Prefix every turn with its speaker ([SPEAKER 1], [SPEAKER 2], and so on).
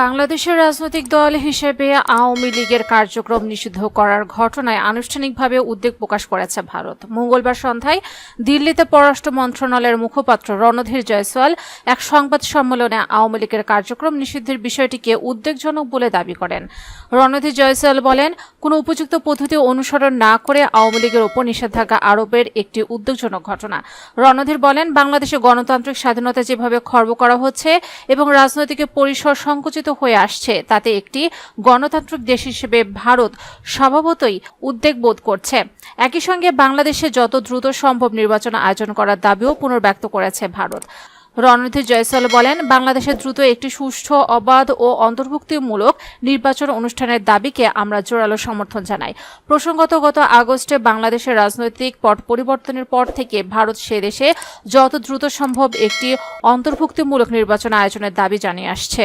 [SPEAKER 1] বাংলাদেশের রাজনৈতিক দল হিসেবে আওয়ামী লীগের কার্যক্রম নিষিদ্ধ করার ঘটনায় আনুষ্ঠানিকভাবে উদ্বেগ প্রকাশ করেছে ভারত। মঙ্গলবার সন্ধ্যায় দিল্লিতে পররাষ্ট্র মন্ত্রণালয়ের মুখপাত্র রণধীর জয়সওয়াল এক সংবাদ সম্মেলনে আওয়ামী লীগের কার্যক্রম নিষিদ্ধের বিষয়টিকে উদ্বেগজনক বলে দাবি করেন। রণধীর জয়সওয়াল বলেন, কোনো উপযুক্ত পদ্ধতি অনুসরণ না করে আওয়ামী লীগের উপর নিষেধাজ্ঞা আরোপের একটি উদ্বেগজনক ঘটনা। রণধীর বলেন, বাংলাদেশে গণতান্ত্রিক স্বাধীনতা যেভাবে খর্ব করা হচ্ছে এবং রাজনৈতিক পরিসর সংকুচিত হয়ে আসছে, তাতে একটি গণতান্ত্রিক দেশ হিসেবে ভারত স্বভাবতই উদ্বেগ বোধ করছে। একই সঙ্গে বাংলাদেশে যত দ্রুত সম্ভব নির্বাচন আয়োজন করার দাবিও পুনর্ব্যক্ত করেছে ভারত। রণধীর জয়সওয়াল বলেন, বাংলাদেশে দ্রুত একটি সুষ্ঠু, অবাধ ও অন্তর্ভুক্তিমূলক নির্বাচন অনুষ্ঠানের দাবিকে আমরা জোরালো সমর্থন জানাই। প্রসঙ্গত, গত আগস্টে বাংলাদেশের রাজনৈতিক পট পরিবর্তনের পর থেকে ভারত সে দেশে যত দ্রুত সম্ভব একটি অন্তর্ভুক্তিমূলক নির্বাচন আয়োজনের দাবি জানিয়ে আসছে।